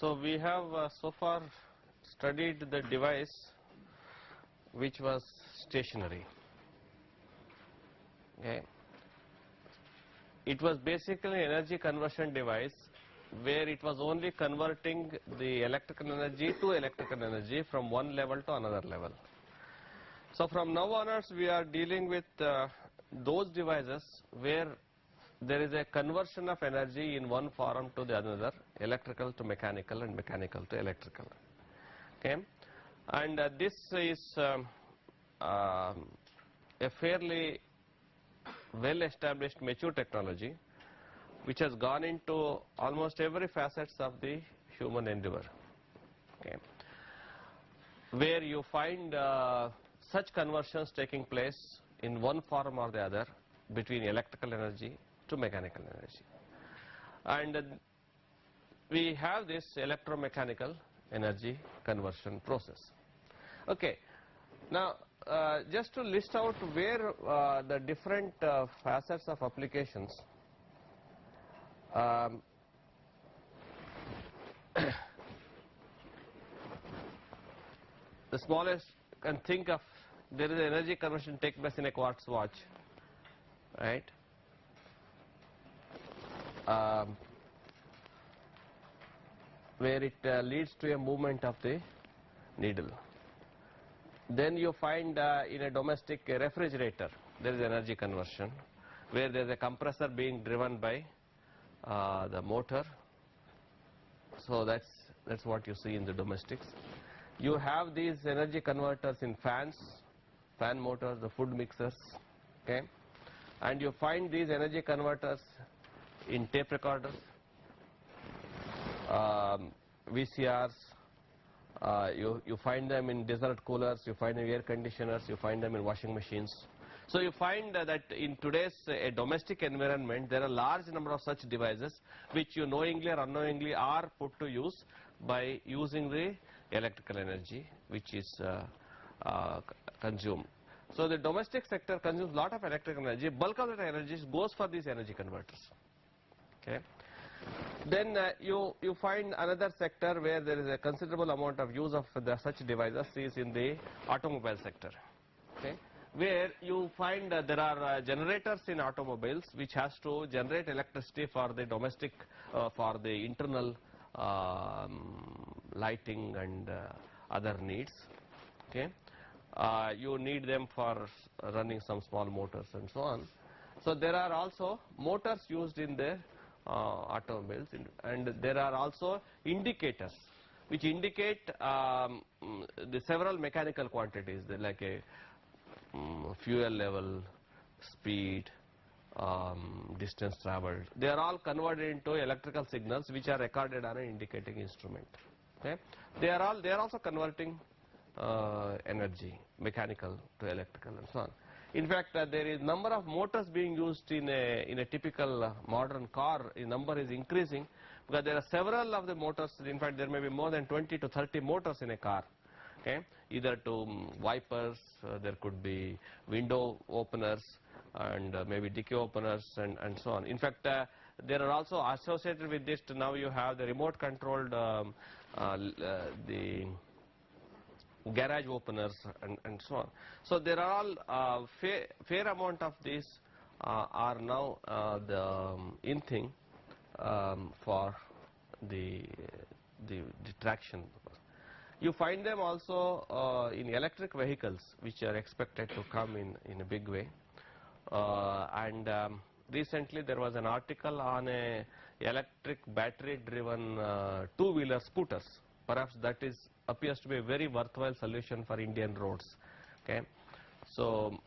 So we have so far studied the device which was stationary. Okay. It was basically an energy conversion device where it was only converting the electrical energy to electrical energy from one level to another level. So from now onwards we are dealing with those devices where there is a conversion of energy in one form to the another, electrical to mechanical and mechanical to electrical. Okay, and this is a fairly well established mature technology which has gone into almost every facets of the human endeavor. Okay, where you find such conversions taking place in one form or the other between electrical energy to mechanical energy. And we have this electromechanical energy conversion process. Okay, now just to list out where the different facets of applications the smallest you can think of, there is energy conversion take place in a quartz watch, right? Where it leads to a movement of the needle. Then you find in a domestic refrigerator there is energy conversion where there is a compressor being driven by the motor. So that's what you see in the domestics. You have these energy converters in fans, fan motors, the food mixers, okay, and you find these energy converters in tape recorders, VCRs, you find them in desert coolers, you find them in air conditioners, you find them in washing machines. So you find that in today's domestic environment there are a large number of such devices which you knowingly or unknowingly are put to use by using the electrical energy which is consumed. So the domestic sector consumes a lot of electrical energy. Bulk of that energy goes for these energy converters. Okay. Then you find another sector where there is a considerable amount of use of such devices is in the automobile sector. Okay, where you find there are generators in automobiles which has to generate electricity for the domestic, for the internal lighting and other needs. Okay, you need them for running some small motors and so on. So there are also motors used in the automobiles, and there are also indicators which indicate the several mechanical quantities like a fuel level, speed, distance traveled. They are all converted into electrical signals which are recorded on an indicating instrument. Okay, they are also converting energy, mechanical to electrical and so on. In fact, there is number of motors being used in a typical modern car. The number is increasing because there are several of the motors. In fact, there may be more than 20 to 30 motors in a car. Okay, either to wipers, there could be window openers and maybe decay openers and so on. In fact, there are also associated with this. Now you have the remote controlled the garage openers and so on. So there are all fair amount of these are now the in thing for the traction. You find them also in electric vehicles which are expected to come in a big way. And recently there was an article on a electric battery driven two-wheeler scooters. Perhaps that appears to be a very worthwhile solution for Indian roads. Okay, so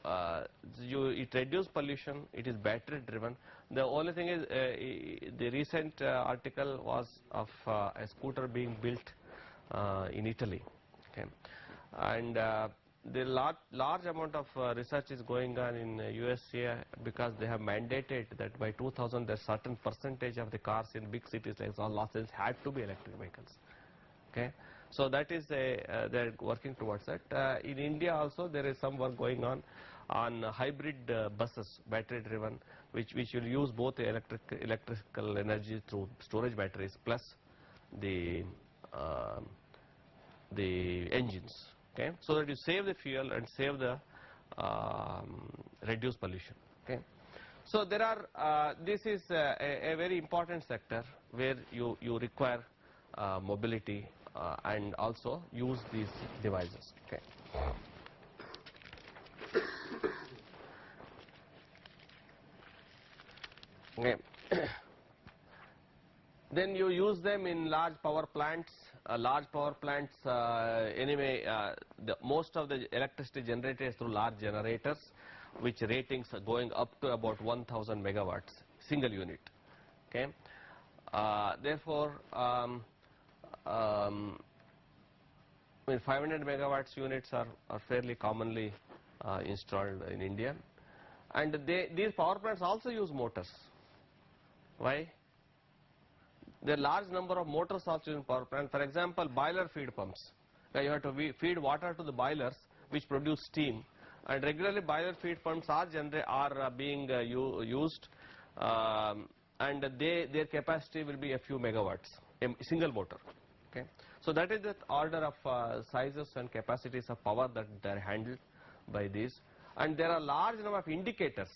it reduces pollution. It is battery driven. The only thing is the recent article was of a scooter being built in Italy. Okay, and the large amount of research is going on in USA because they have mandated that by 2000 there certain percentage of the cars in big cities like Los Angeles had to be electric vehicles. Okay, so that is they're working towards that. In India also there is some work going on hybrid buses, battery driven, which will use both electrical energy through storage batteries plus the um, the engines, okay, so that you save the fuel and save the reduce pollution, okay. So there are this is a very important sector where you require mobility and also use these devices, okay. Okay. Then you use them in large power plants. Anyway, most of the electricity generated is through large generators, which ratings are going up to about 1,000 megawatts, single unit. Okay. Therefore, I mean 500 megawatts units are fairly commonly installed in India, and these power plants also use motors. Why? There are large number of motors also in power plant. For example, boiler feed pumps. You have to feed water to the boilers which produce steam, and regularly boiler feed pumps are being used, and their capacity will be a few megawatts, a single motor. Okay, so that is the order of sizes and capacities of power that they are handled by these, and there are large number of indicators.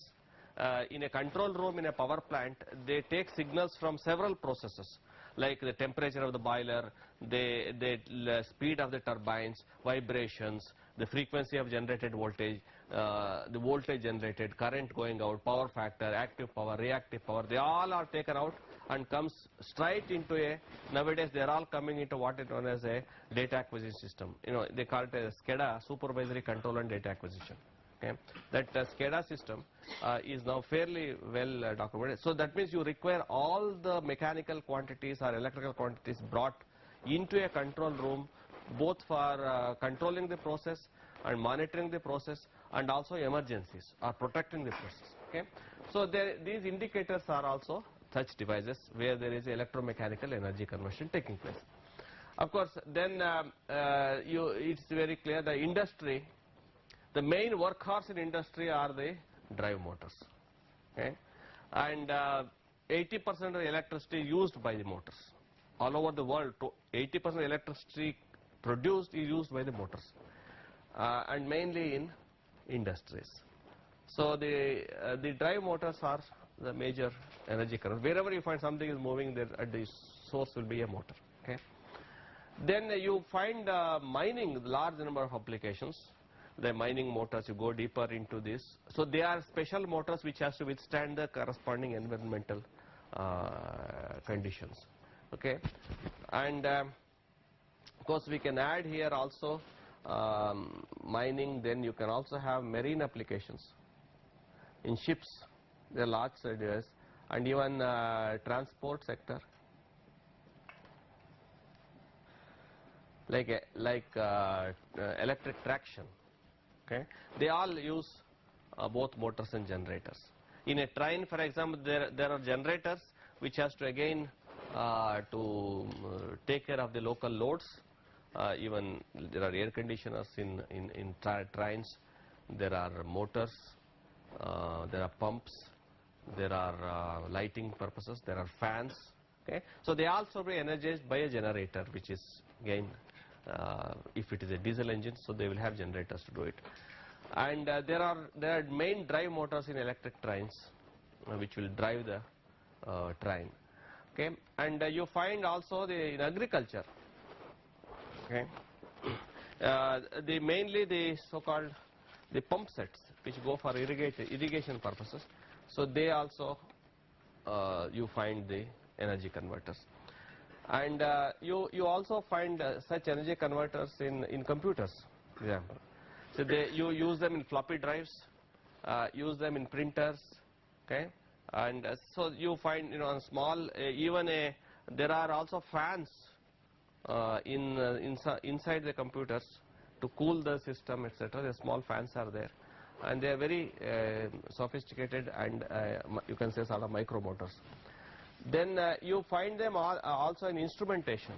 In a control room in a power plant, they take signals from several processes, like the temperature of the boiler, the speed of the turbines, vibrations, the frequency of generated voltage, the voltage generated, current going out, power factor, active power, reactive power. They all are taken out and comes straight into nowadays they are all coming into what is known as a data acquisition system. They call it a SCADA, supervisory control and data acquisition. Okay. That SCADA system is now fairly well documented. So that means you require all the mechanical quantities or electrical quantities brought into a control room, both for controlling the process and monitoring the process, and also emergencies or protecting the process. Okay. So these indicators are also such devices where there is electromechanical energy conversion taking place. Of course, then it's very clear the industry. The main workhorse in industry are the drive motors, okay? And 80% of the electricity used by the motors. All over the world, 80% of electricity produced is used by the motors, and mainly in industries. So the drive motors are the major energy current. Wherever you find something is moving, there at the source will be a motor, okay? Then you find mining, large number of applications. The mining motors, you go deeper into this. So they are special motors which has to withstand the corresponding environmental conditions. Okay, and of course we can add here also mining. Then you can also have marine applications in ships. There are large areas, and even transport sector, like electric traction. Okay. They all use both motors and generators. In a train, for example, there are generators which has to again to take care of the local loads. Even there are air conditioners in trains. There are motors. There are pumps. There are lighting purposes. There are fans. Okay. So they also be energized by a generator, which is again. If it is a diesel engine, so they will have generators to do it. And there are main drive motors in electric trains, which will drive the train. Okay, and you find also in agriculture. Okay, mainly the so-called the pump sets, which go for irrigation purposes. So they also you find the energy converters. And you also find such energy converters in computers, for example. So you use them in floppy drives, use them in printers, okay. And so you find on small there are also fans inside the computers to cool the system, etc. The small fans are there, and they are very sophisticated, and you can say sort of micro motors. Then you find them also in instrumentation.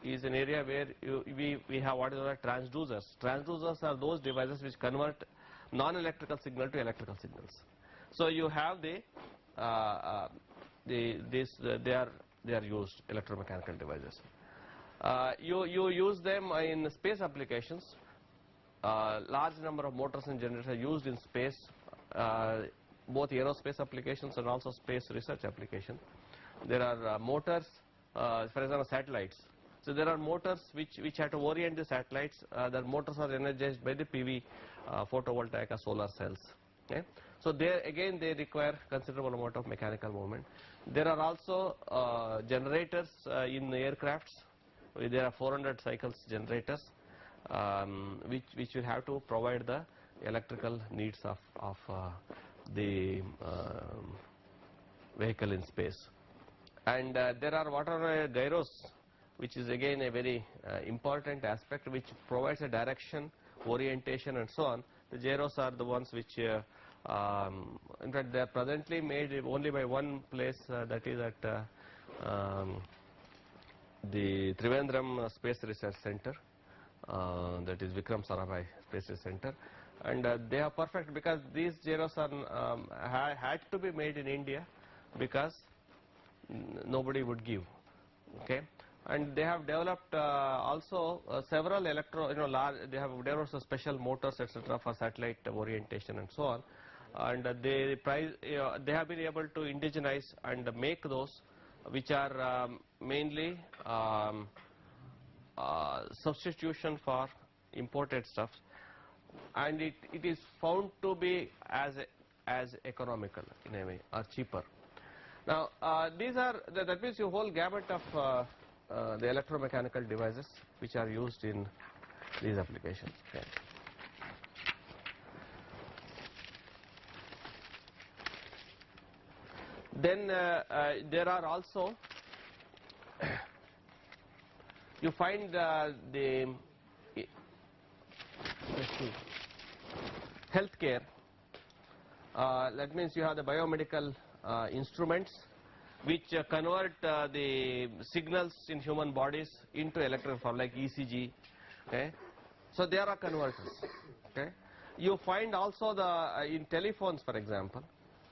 Is an area where we have what is called transducers. Transducers are those devices which convert non-electrical signal to electrical signals. So you have they are used electromechanical devices. You use them in space applications. Large number of motors and generators are used in space, both aerospace applications and also space research applications. There are motors, for example, satellites. So there are motors which have to orient the satellites. The motors are energized by the PV photovoltaic or solar cells. Okay? So there again they require considerable amount of mechanical movement. There are also generators in aircrafts. There are 400 cycles generators, which will have to provide the electrical needs of the vehicle in space. And there are water gyros, which is again a very important aspect, which provides a direction, orientation, and so on. The gyros are the ones which, in fact, they are presently made only by one place, that is at the Trivandrum Space Research Center, that is Vikram Sarabhai Space Research Center, and they are perfect because these gyros are had to be made in India because nobody would give. Okay, and they have developed also several they have developed special motors, etc., for satellite orientation and so on, and they have been able to indigenize and make those which are mainly substitution for imported stuff, and it is found to be as economical in a way or cheaper. Now these are that means your whole gamut of the electromechanical devices which are used in these applications. Okay. Then there are also you find the healthcare. That means you have the biomedical instruments which convert the signals in human bodies into electrical form, like ECG. Okay, so there are converters. Okay, you find also in telephones, for example,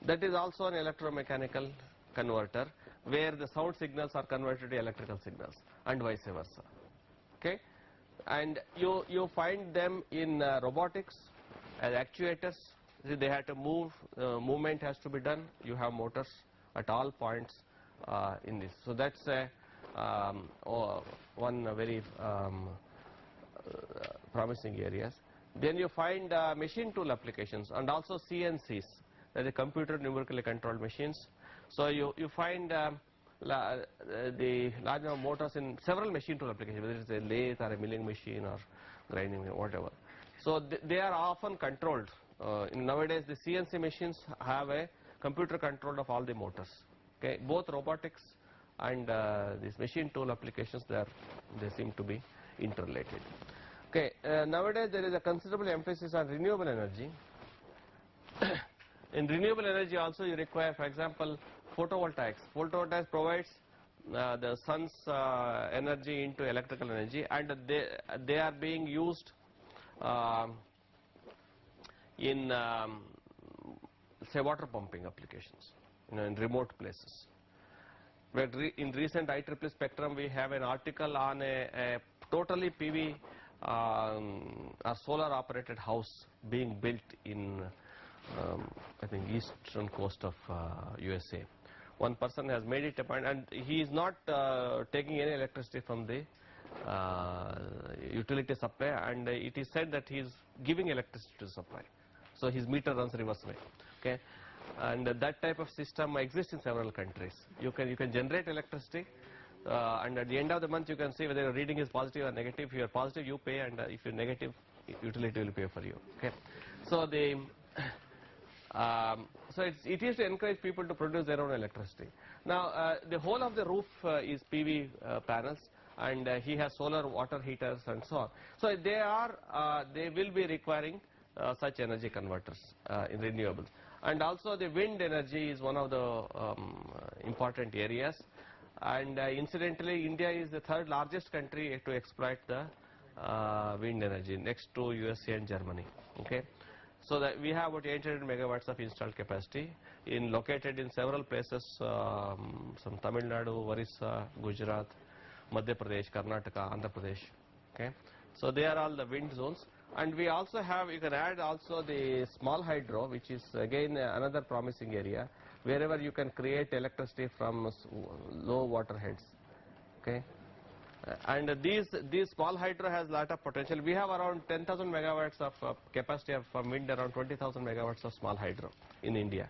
that is also an electromechanical converter where the sound signals are converted to electrical signals and vice versa. Okay, and you find them in robotics as actuators. See, they have to move, movement has to be done. You have motors at all points in this. So that's one very promising areas. Then you find machine tool applications and also CNCs, that is computer numerically controlled machines. So you find the large number of motors in several machine tool applications, whether it's a lathe or a milling machine or grinding or whatever. So they are often controlled. Nowadays the CNC machines have a computer control of all the motors. Okay, both robotics and these machine tool applications, they seem to be interrelated. Okay, nowadays there is a considerable emphasis on renewable energy. In renewable energy also you require, for example, photovoltaics. Photovoltaics provides the sun's energy into electrical energy, and they are being used in say water pumping applications, in remote places. Where in recent IEEE Spectrum we have an article on a totally PV or solar operated house being built in I think eastern coast of USA. One person has made it a point, and he is not taking any electricity from the utility supply, and it is said that he is giving electricity to supply. So his meter runs reverse way. Okay, and that type of system exists in several countries. You can generate electricity, and at the end of the month you can see whether your reading is positive or negative. If you are positive, you pay, and if you are negative, utility will pay for you. Okay, so it is to encourage people to produce their own electricity. Now the whole of the roof is PV panels, and he has solar water heaters and so on. So they will be requiring such energy converters in renewables. And also the wind energy is one of the important areas, and incidentally India is the third largest country to exploit the wind energy, next to USA and Germany. Okay, so that we have about 800 megawatts of installed capacity located in several places, some Tamil Nadu, Orissa, Gujarat, Madhya Pradesh, Karnataka, Andhra Pradesh. Okay, so they are all the wind zones, and we also have, you can add also the small hydro, which is again another promising area, wherever you can create electricity from low water heads. Okay, and these small hydro has lot of potential. We have around 10,000 megawatts of capacity of wind, around 20,000 megawatts of small hydro in India.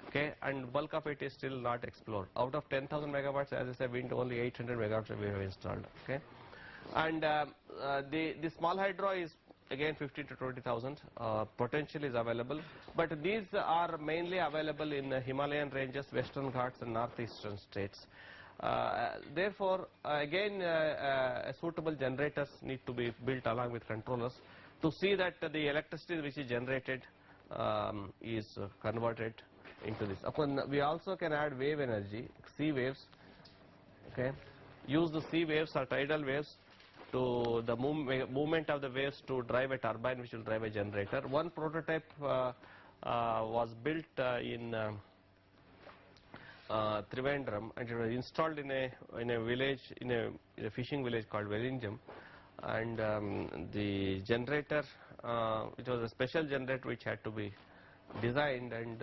Okay, and bulk of it is still not explored. Out of 10,000 megawatts, as I said, wind only 800 megawatts we have installed. Okay, and the small hydro is again 15 to 20,000 potential is available, but these are mainly available in the Himalayan ranges, Western Ghats, and northeastern states. Therefore, again, suitable generators need to be built along with controllers to see that the electricity which is generated is converted into this. We also can add wave energy, sea waves. Okay, use the sea waves or tidal waves to the movement of the waves to drive a turbine which will drive a generator. One prototype was built in Trivandrum, and it was installed in a village, in a fishing village called Vellingham, and the generator, it was a special generator which had to be designed, and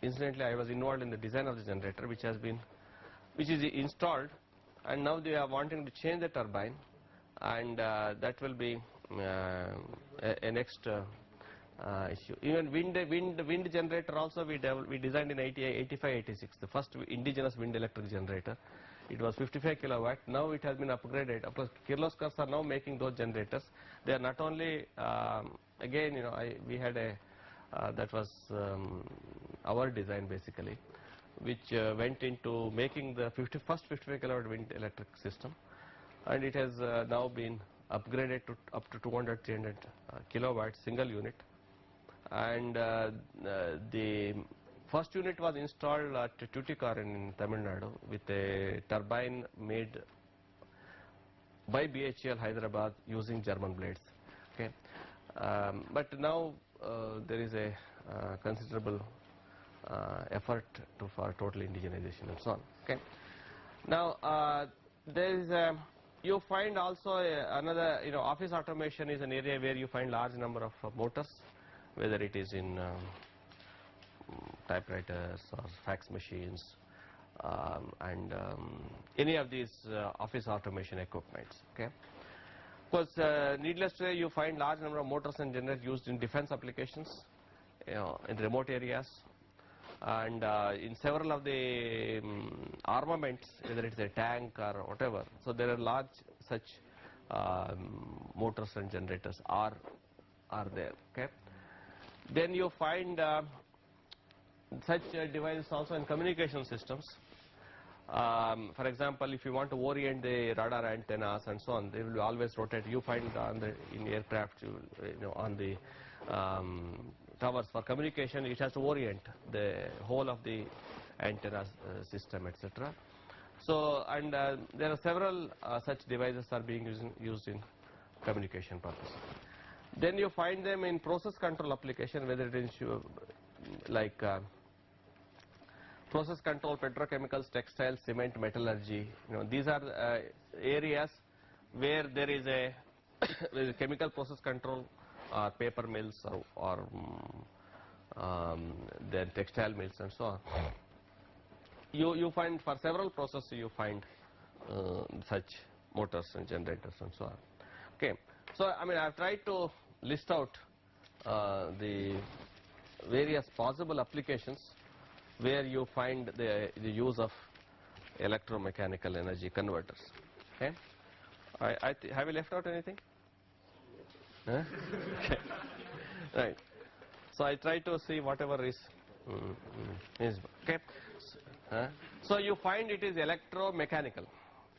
incidentally I was involved in the design of the generator, which is installed, and now they are wanting to change the turbine, and that will be a next issue. Even wind generator also we designed in 85-86, the first indigenous wind electric generator. It was 55 kilowatt. Now it has been upgraded. Of course, Kirloskars are now making those generators. They are not only again, we had a that was our design basically, which went into making the first 55 kilowatt wind electric system, and it has now been upgraded to up to 200-300 kilowatts single unit. And the first unit was installed at Tuticorin in Tamil Nadu with a turbine made by BHEL Hyderabad using German blades. Okay, but now there is a considerable effort for total indigenization and so on. Okay, now there is you find also another, office automation is an area where you find large number of motors, whether it is in typewriters or fax machines, and any of these office automation equipments. Okay, because needless to say, you find large number of motors and generators used in defense applications, in remote areas, and in several of the armaments, whether it's a tank or whatever. So there are large such motors and generators are there. Okay, then you find such devices also in communication systems. For example, if you want to orient the radar antennas and so on, they will always rotate. You find in aircraft, on the towers for communication, it has to orient the whole of the antenna system, etc. So, and there are several such devices are being used in communication purpose. Then you find them in process control application, whether it is like process control, petrochemicals, textiles, cement, metallurgy. These are areas where there is a chemical process control, paper mills or then textile mills and so on. You find for several processes you find such motors and generators and so on. Okay, so I mean I've tried to list out the various possible applications where you find the use of electromechanical energy converters. Okay, have you left out anything? Huh? Okay. Right. So I try to see whatever is okay. So you find it is electromechanical.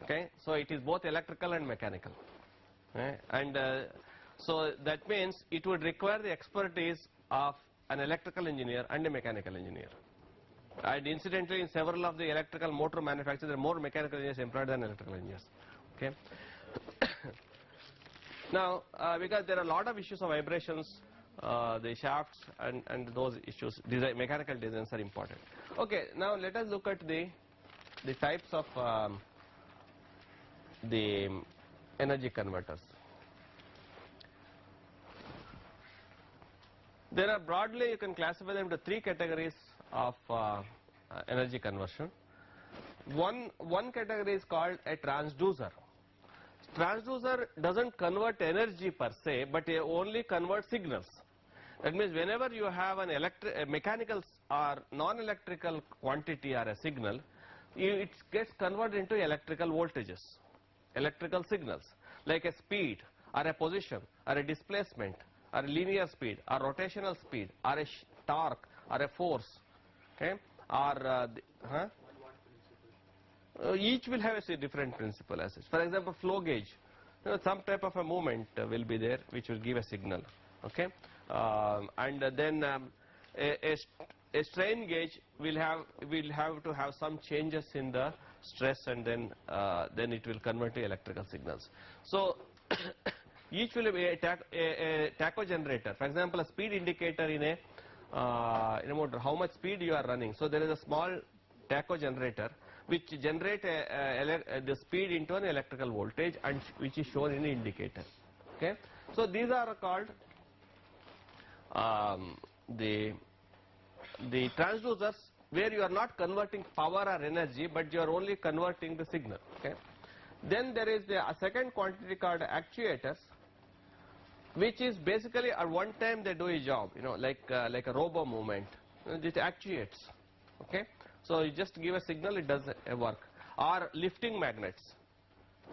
Okay, so it is both electrical and mechanical. Okay? And so that means it would require the expertise of an electrical engineer and a mechanical engineer. And incidentally, in several of the electrical motor manufacturers, there are more mechanical engineers employed than electrical engineers. Okay. Now, because there are a lot of issues of vibrations, the shafts and those issues, mechanical designs are important. Okay, now let us look at the types of the energy converters. There are broadly, you can classify them into three categories of energy conversion. One category is called a transducer. Transducer doesn't convert energy per se, but it only converts signals. That means whenever you have a mechanical or non-electrical quantity or a signal, it gets converted into electrical voltages, electrical signals, like a speed or a position or a displacement or a linear speed or rotational speed or a torque or a force, okay, or each will have a different principle as such. For example, flow gauge, some type of a movement will be there which will give a signal, okay, and then a strain gauge will have to have some changes in the stress, and then it will convert to electrical signals. So each will be a tacho generator. For example, a speed indicator in a motor, how much speed you are running. So there is a small tacho generator which generate the speed into an electrical voltage, and which is shown in the indicator. Okay, so these are called the transducers, where you are not converting power or energy, but you are only converting the signal. Okay, then there is a second quantity called actuators, which is basically at one time they do a job, like a robo movement. It actuates. Okay, so you just give a signal, it does a work. Or lifting magnets.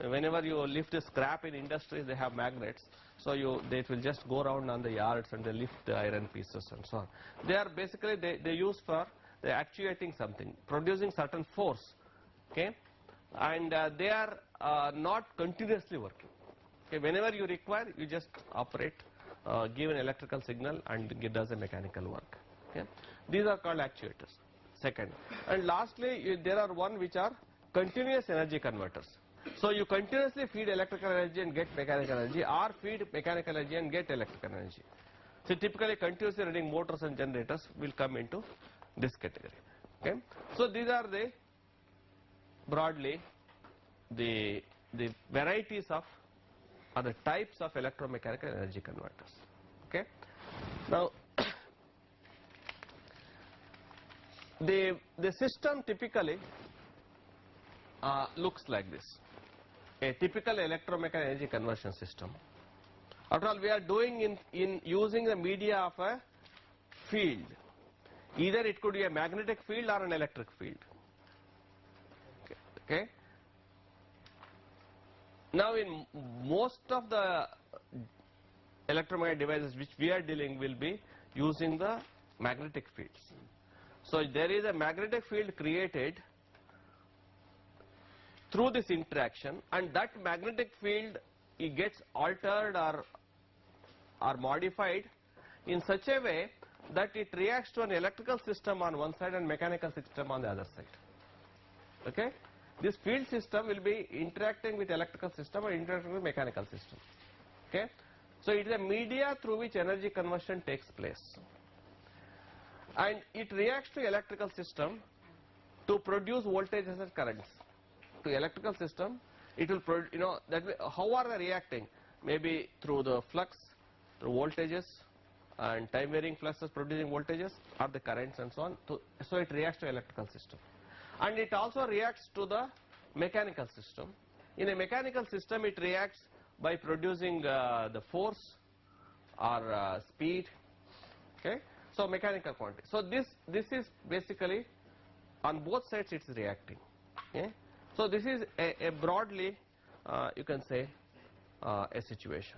Whenever you lift a scrap in industries, they have magnets. So they will just go around on the yards and they lift the iron pieces and so on. They are basically they use for actuating something, producing certain force. Okay, and they are not continuously working. Okay, whenever you require, you just operate, give an electrical signal, and it does a mechanical work. Okay, these are called actuators. Second, and lastly, there are one which are continuous energy converters. So you continuously feed electrical energy and get mechanical energy, or feed mechanical energy and get electrical energy. So typically continuously running motors and generators will come into this category. Okay, so these are broadly the varieties of, or the types of electromechanical energy converters. Okay, now the system typically looks like this. A typical electromechanical energy conversion system. After all, we are doing in using the media of a field. Either it could be a magnetic field or an electric field. Okay. Now in most of the electromagnetic devices which we are dealing will be using the magnetic fields. So there is a magnetic field created through this interaction, and that magnetic field, it gets altered or modified in such a way that it reacts to an electrical system on one side and mechanical system on the other side. Okay, this field system will be interacting with electrical system or interacting with mechanical system. Okay, so it is a media through which energy conversion takes place, and it reacts to electrical system to produce voltages and currents. To electrical system, it will how are they reacting? Maybe through the flux, through voltages, and time varying fluxes producing voltages, or the currents and so on. So it reacts to electrical system, and it also reacts to the mechanical system. In a mechanical system, it reacts by producing the force or speed. Okay, so mechanical quantity. So this is basically on both sides it is reacting. Okay. So this is a broadly you can say a situation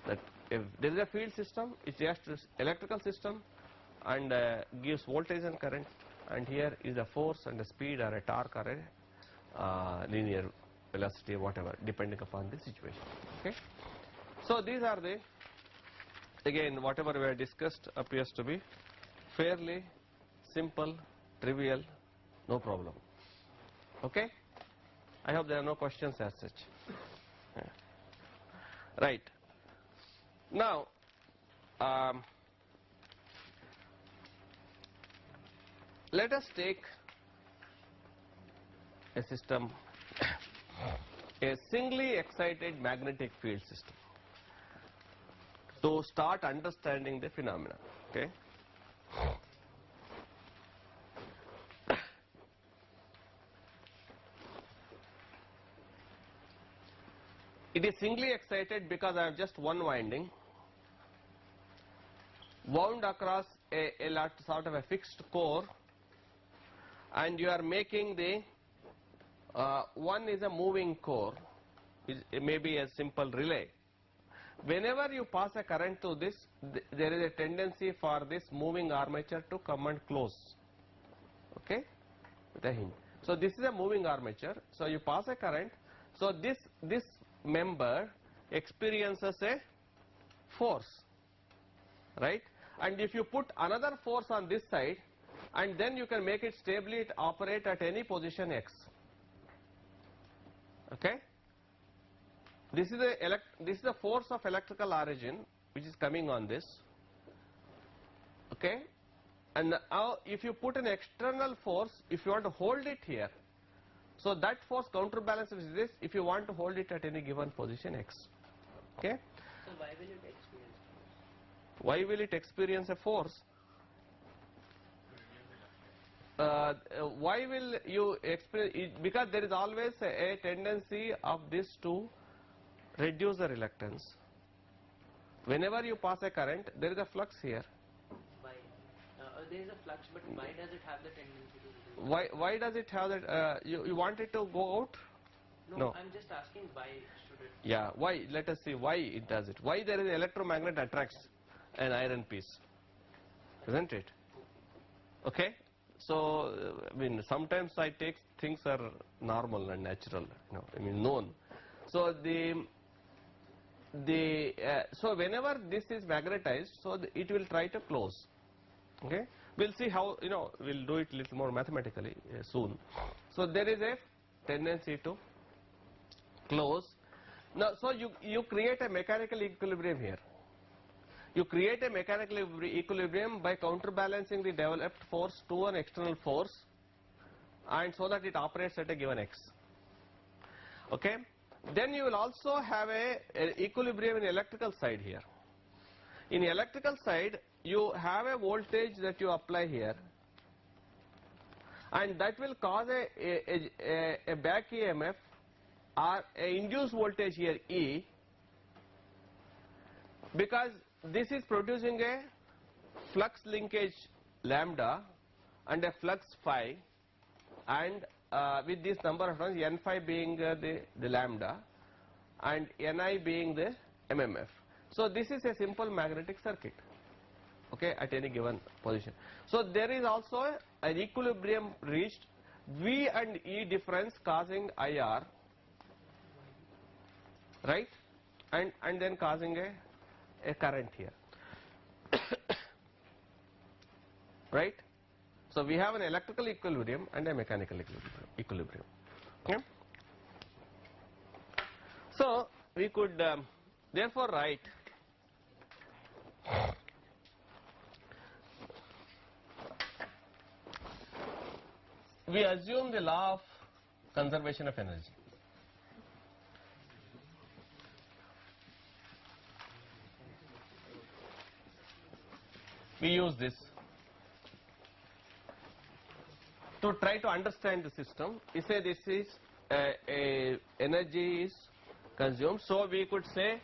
that if there is a field system, it reacts to electrical system and gives voltage and current, and here is a force and a speed or a torque or a linear velocity, whatever, depending upon the situation. Okay. So these are again, whatever we have discussed appears to be fairly simple, trivial, no problem. Okay. I hope there are no questions as such. Yeah. Right. Now, let us take a system a singly excited magnetic field system to start understanding the phenomena. Okay. It is singly excited because I have just one winding wound across a sort of a fixed core, and you are making the one is a moving core, it may be a simple relay. Whenever you pass a current through this, there is a tendency for this moving armature to come and close. Okay, with a hinge. So this is a moving armature. So you pass a current. So this member experiences a force, right? And if you put another force on this side, and then you can make it stably operate at any position x. Okay. This is the force of electrical origin which is coming on this. Okay. And now if you put an external force, if you want to hold it here, so that force counterbalances this if you want to hold it at any given position x. Okay. So why will it experience force? Why will it experience a force? Why will you experience it? Because there is always a tendency of this to reduce the reluctance. Whenever you pass a current, there is a flux here. Why? There is a flux, but why does it have the tendency to reduce? Why does it have that? You want it to go out? No, I'm just asking why should it? Yeah, why? Let us see why it does it. Why there is an electromagnet attracts an iron piece, isn't it? Okay. So I mean, sometimes I take things are normal and natural, known. So so whenever this is magnetized, so it will try to close. Okay, we'll see how, we'll do it a little more mathematically soon. So there is a tendency to close. Now, so you create a mechanical equilibrium here. You create a mechanical equilibrium by counterbalancing the developed force to an external force, and so that it operates at a given x. Okay. Then you will also have an equilibrium in electrical side here. In electrical side, you have a voltage that you apply here, and that will cause a back EMF or a induced voltage here E, because this is producing a flux linkage lambda and a flux phi, and with this number of turns, n phi being the lambda and ni being the MMF. So this is a simple magnetic circuit, okay, at any given position. So there is also an equilibrium reached, V and E difference causing IR, right, and then causing a current here. Right. So we have an electrical equilibrium and a mechanical equilibrium. Okay. So we could therefore write we assume the law of conservation of energy. We use this to try to understand the system. We say this is energy is consumed. So we could say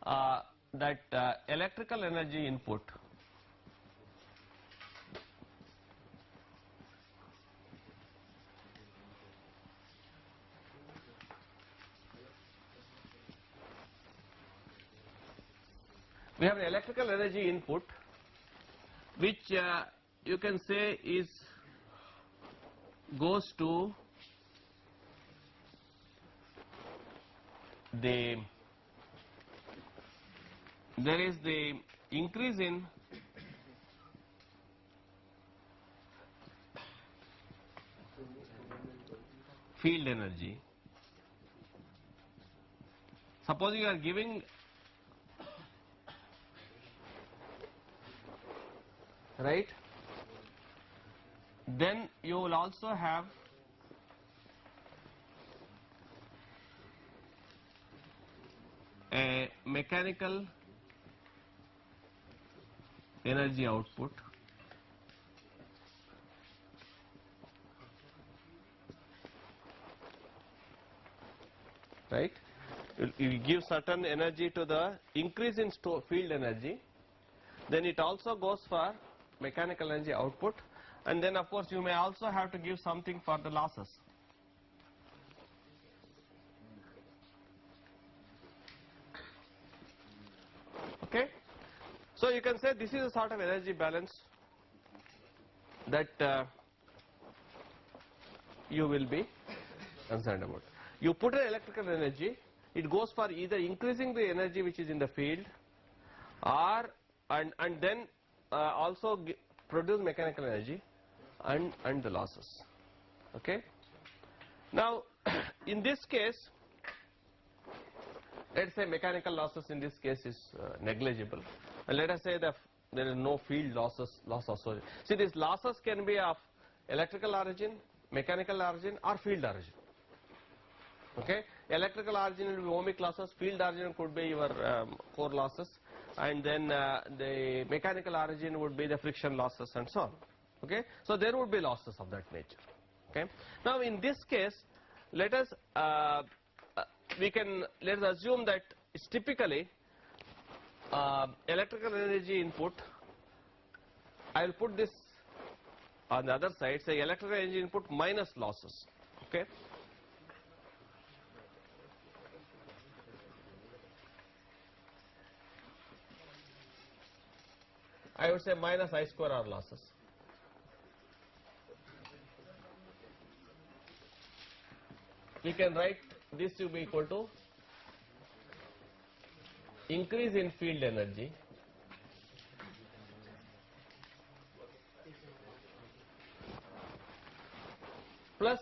that electrical energy input we have an electrical energy input which you can say goes to there is the increase in field energy. Suppose you are giving, right, then you will also have a mechanical energy output right. You give certain energy to the increase in field energy, then it also goes for mechanical energy output, and then of course you may also have to give something for the losses. Okay, so you can say this is a sort of energy balance that you will be concerned about. You put an electrical energy, it goes for either increasing the energy which is in the field, or and then also produce mechanical energy and the losses. Okay. Now, in this case, let us say mechanical losses in this case is negligible, and let us say that there is no field losses associated. See, these losses can be of electrical origin, mechanical origin, or field origin. Okay, electrical origin will be ohmic losses, field origin could be your core losses, and then the mechanical origin would be the friction losses and so on. Okay, so there would be losses of that nature. Okay, now in this case, let us let's assume that it's typically electrical energy input. I will put this on the other side, say electrical energy input minus losses. Okay. I would say minus I square R losses. We can write this to be equal to increase in field energy plus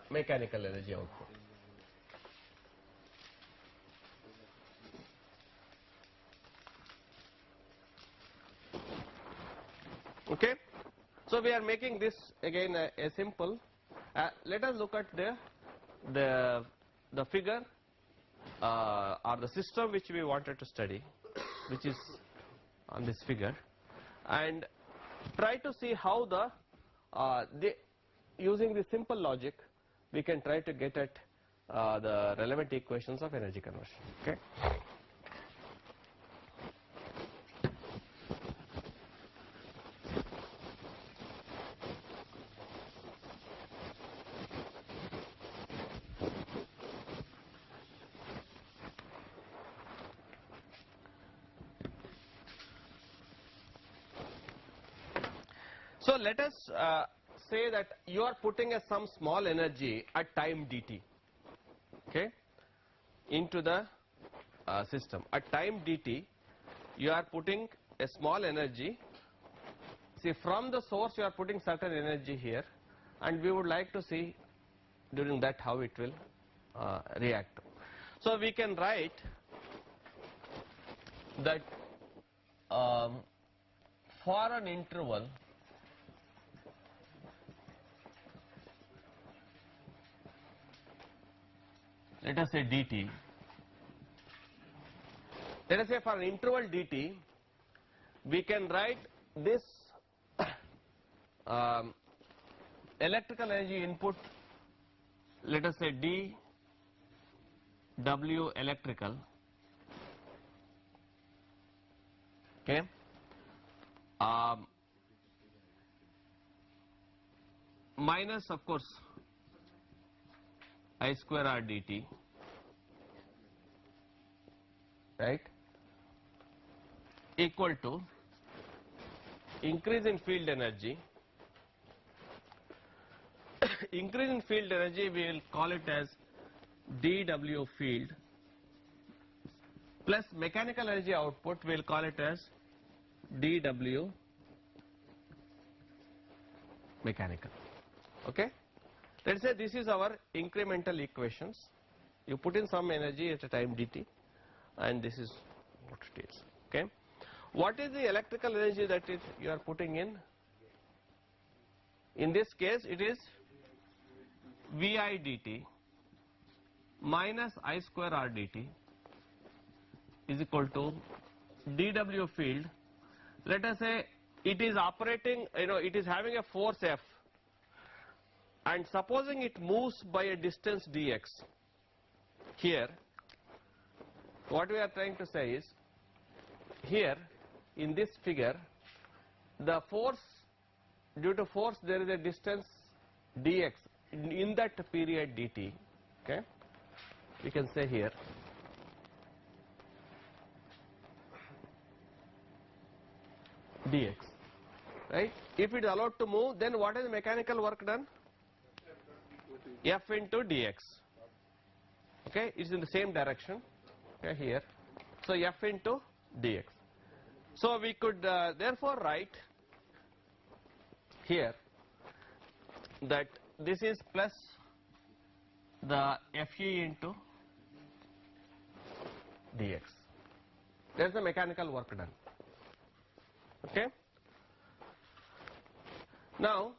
mechanical energy output. Okay, so we are making this again a simple. Let us look at the figure or the system which we wanted to study, which is on this figure, and try to see how using the simple logic we can try to get at the relevant equations of energy conversion. Okay. So let us say that you are putting some small energy at time dt, okay, into the system. At time dt, you are putting a small energy. See, from the source you are putting certain energy here, and we would like to see during that how it will react. So we can write that for an interval let us say dt. Let us say for an interval dt, we can write this electrical energy input, let us say dW electrical, okay, minus of course I square R dt, right, equal to increase in field energy. Increase in field energy we will call it as dW field plus mechanical energy output we will call it as dW mechanical. Okay, let us say this is our incremental equations. You put in some energy at a time dt, and this is what it is. Okay, what is the electrical energy that you are putting in? In this case it is Vi dt minus I square R dt is equal to dW field. Let us say it is operating, it is having a force F, and supposing it moves by a distance dx. Here, what we are trying to say is, here in this figure, the force, due to force there is a distance dx in that period dt. Okay, we can say here dx, right? If it is allowed to move, then what is the mechanical work done? F into dx. Okay, it's in the same direction. Okay, here, so F into dx. So we could therefore write here that this is plus the Fe into dx. There's the mechanical work done. Okay. Now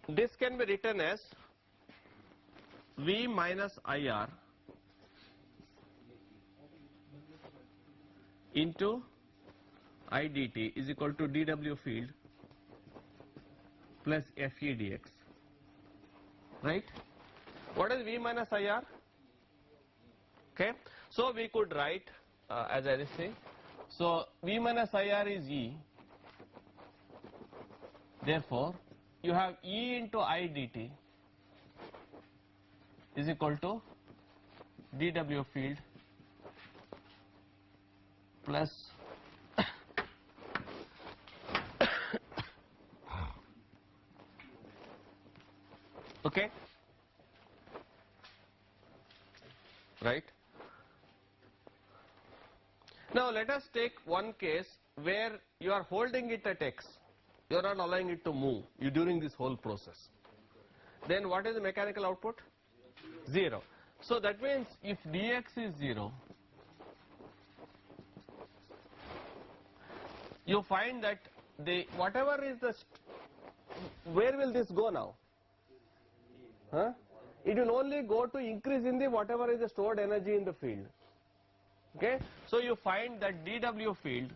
this can be written as V minus IR into I dt is equal to dW field plus Fe dx. Right? What is V minus IR? Okay. So we could write as I was saying. So V minus IR is E. Therefore, you have E into I dt is equal to dW field plus okay, right? Now let us take one case where you are holding it at x, you are not allowing it to move during this whole process. Then what is the mechanical output? 0. So that means if dx is 0, you find that whatever is where will this go now? Huh? It will only go to increase in the whatever is the stored energy in the field. Okay, so you find that dW field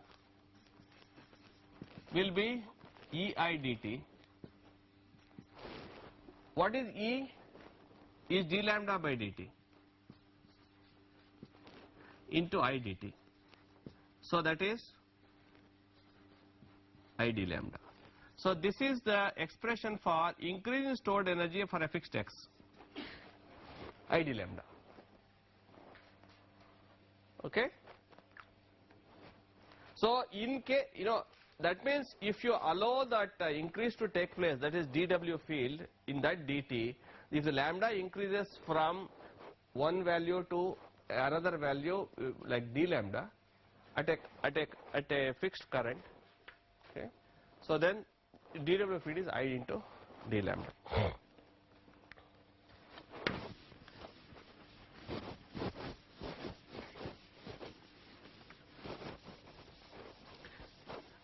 will be EI dt. What is E? Is d lambda by dt into I dt. So that is I d lambda. So this is the expression for increase in stored energy for a fixed x, I d lambda. Okay. So in case, that means if you allow that increase to take place, that is dW field in that dt, if the lambda increases from one value to another value like d lambda at a fixed current, okay, so then dW field is I into d lambda.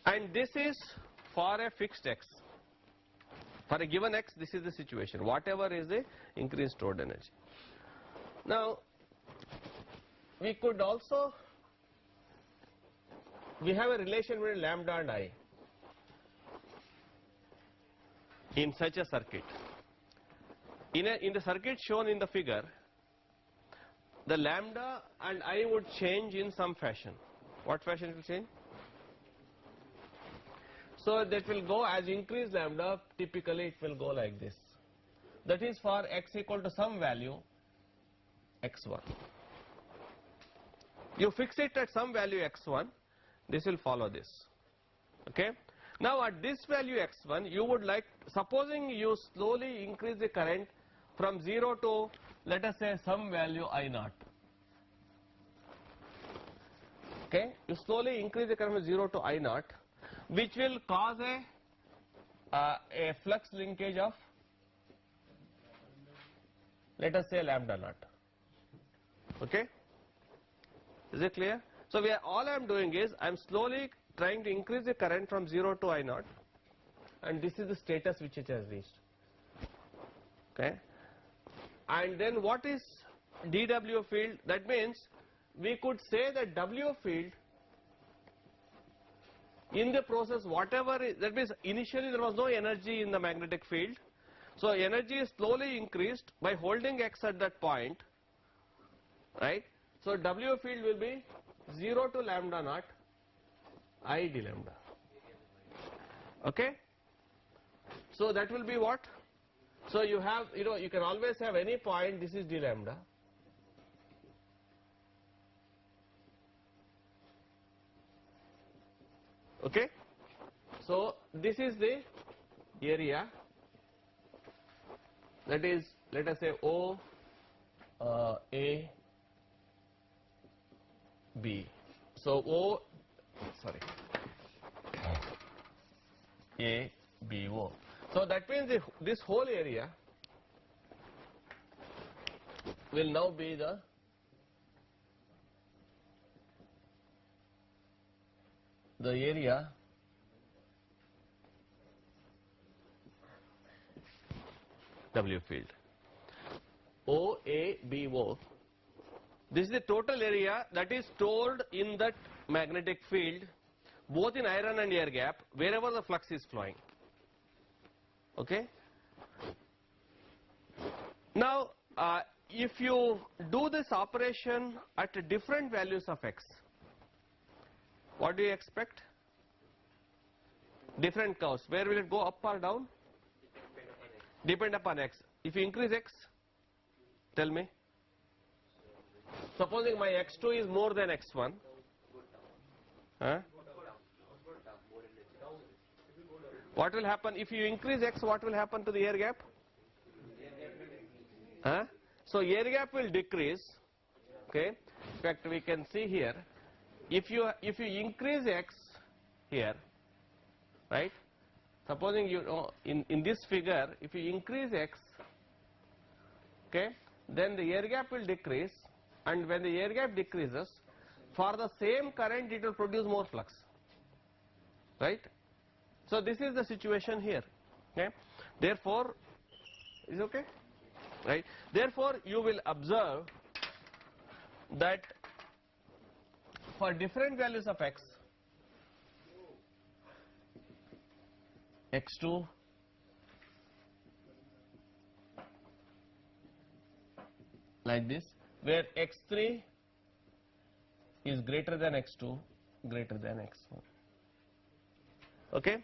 And this is for a fixed x. For a given x, this is the situation, whatever is the increased stored energy. Now, we could also, we have a relation between lambda and I in such a circuit. In the circuit shown in the figure, the lambda and I would change in some fashion. What fashion it will change? So that will go as increased lambda, typically it will go like this. That is for x equal to some value x1. You fix it at some value x1, this will follow this. Okay. Now at this value x1, you would like, supposing you slowly increase the current from 0 to, let us say, some value I0. Okay. You slowly increase the current from 0 to I0, which will cause a flux linkage of, let us say, lambda naught. Okay. Is it clear? So all I am doing is I am slowly trying to increase the current from 0 to I0, and this is the status which it has reached. Okay. And then what is dW field? That means we could say that W field in the process, whatever is, that means initially there was no energy in the magnetic field. So energy is slowly increased by holding X at that point, right? So W field will be 0 to lambda naught I d lambda. Okay? So that will be what? So you have, you can always have any point, this is d lambda. Okay? So this is the area, that is, let us say O, A, B. So O, sorry, A, B, O. So that means this whole area will now be the area W field. O, A, B, O. This is the total area that is stored in that magnetic field, both in iron and air gap, wherever the flux is flowing. Okay? Now, if you do this operation at different values of X, what do you expect? Different curves. Where will it go, up or down? Depend upon X. If you increase X, tell me. Supposing my X2 is more than X1. Huh? What will happen? If you increase X, what will happen to the air gap? Huh? So air gap will decrease. Okay. In fact, we can see here, if you increase X here, right? Supposing in this figure, if you increase X, okay, then the air gap will decrease, and when the air gap decreases, for the same current it will produce more flux, right? So this is the situation here. Okay, therefore, is okay, right? Therefore, you will observe that for different values of X, X2, like this, where X3 is greater than X2, greater than X1. Okay?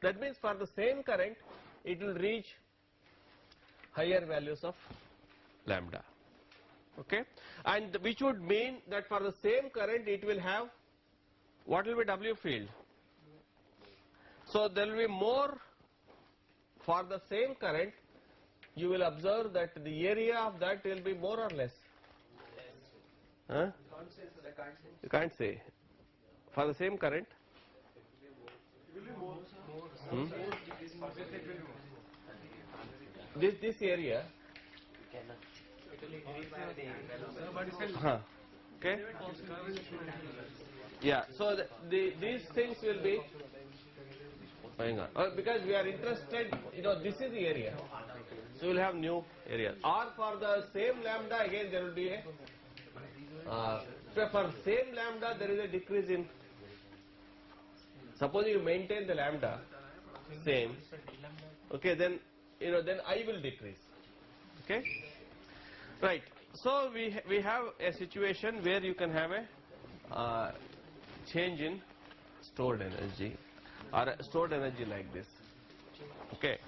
That means for the same current, it will reach higher values of lambda. Okay? And which would mean that for the same current, it will have, what will be W field? So there will be more, for the same current, you will observe that the area of that will be more or less. Huh? You can't say. For the same current. Hmm? This area. Huh. Okay. Yeah. So these things will be going on. Because we are interested, this is the area. So we will have new areas. Or for the same lambda, again there will be a, for same lambda there is a decrease in, suppose you maintain the lambda same, okay, then, then I will decrease. Okay? Right. So we have a situation where you can have a change in stored energy, or a stored energy like this. Okay.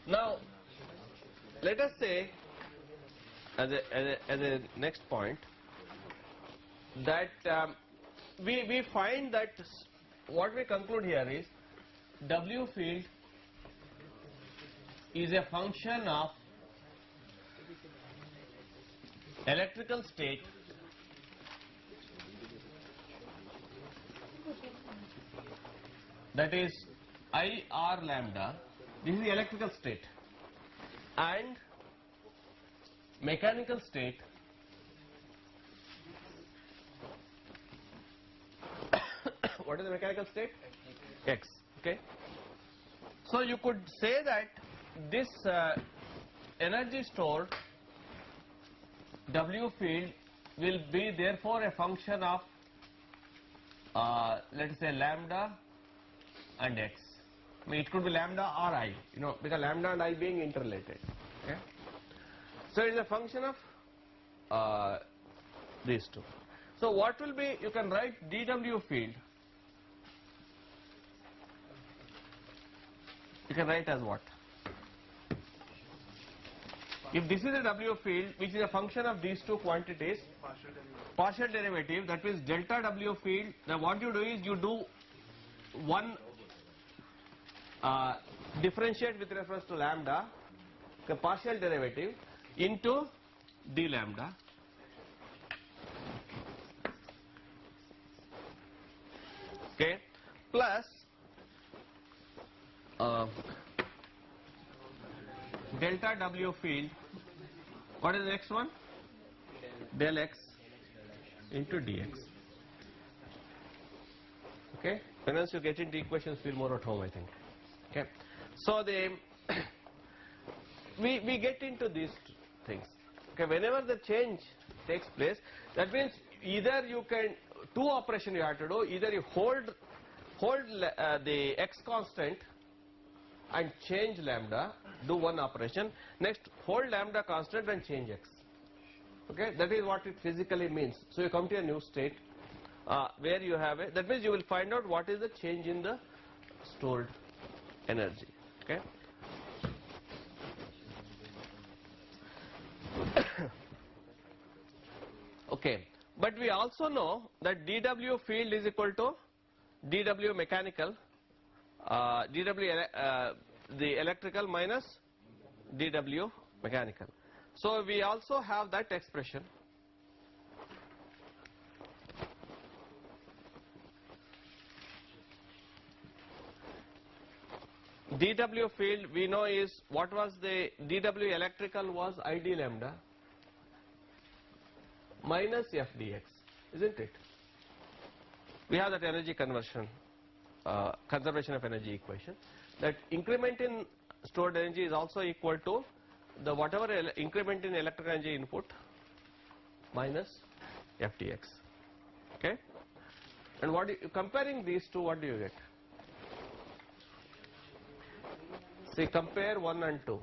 Now, let us say, as a next point, that we find that what we conclude here is W field is a function of electrical state that is IR lambda. This is the electrical state, and mechanical state what is the mechanical state? X. Okay. So you could say that this energy stored W field will be therefore a function of let us say lambda and x. I mean, it could be lambda or I, because lambda and I being interrelated. Okay? So it is a function of these two. So what will be, you can write dW field, you can write as what? If this is a W field which is a function of these two quantities, partial derivative, that means delta W field, then what you do is you do one differentiate with reference to lambda, the partial derivative into d lambda, okay, plus delta W field, what is the next one? Del x into dx. Okay, once you get into equations, feel more at home, I think. Okay, so we get into these things. Okay, whenever the change takes place, that means either you can, two operations you have to do, either you hold the x constant and change lambda, do one operation, next hold lambda constant and change x. Okay, that is what it physically means. So you come to a new state where you have a, that means you will find out what is the change in the stored energy. Okay. Okay, but we also know that dW field is equal to dW mechanical, the electrical minus dW mechanical. So we also have that expression. dW field we know is, what was the dW electrical was ID lambda minus f dx, isn't it? We have that energy conversion, conservation of energy equation, that increment in stored energy is also equal to the whatever increment in electrical energy input minus f dx. Okay, and what comparing these two, what do you get? See, compare 1 and 2.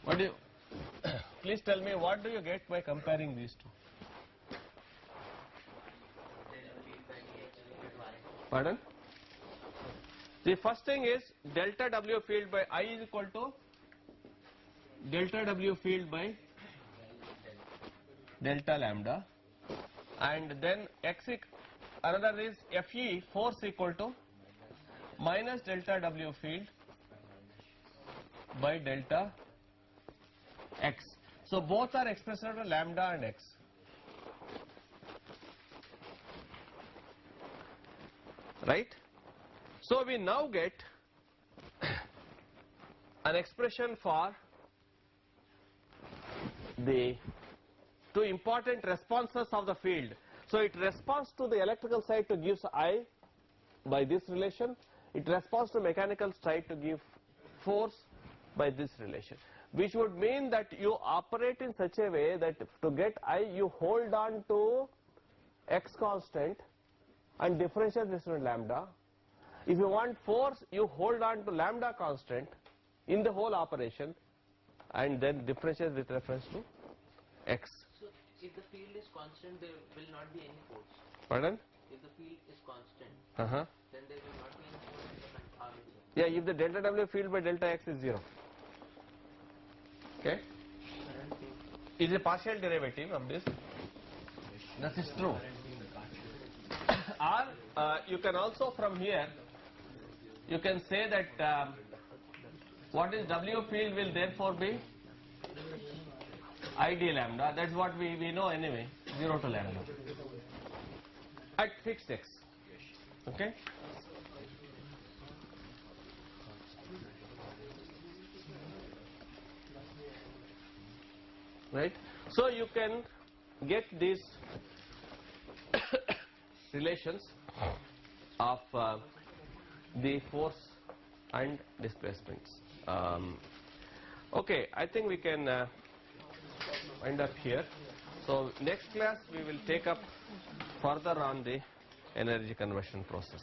What do you, please tell me, what do you get by comparing these two? Pardon? The first thing is delta W field by I is equal to delta W field by delta lambda, and then x, another is Fe force equal to minus delta W field by delta x. So both are expressed under lambda and x. Right? So we now get an expression for the two important responses of the field. So it responds to the electrical side to gives I by this relation. It responds to mechanical side to give force by this relation, which would mean that you operate in such a way that to get I, you hold on to x constant and differentiate this with lambda. If you want force, you hold on to lambda constant in the whole operation and then differentiate with reference to x. So if the field is constant, there will not be any force. Pardon? If the field is constant, Uh-huh. then there will not be any force in the armature. Yeah, if the delta W field by delta x is 0. Okay? Is a partial derivative of this. That is true. Or you can also from here, you can say that what is W field will therefore be ID lambda. That's what we know anyway, 0 to lambda at fixed x. Okay? Right? So you can get these relations of the force and displacements. Okay, I think we can wind up here. So next class we will take up further on the energy conversion process.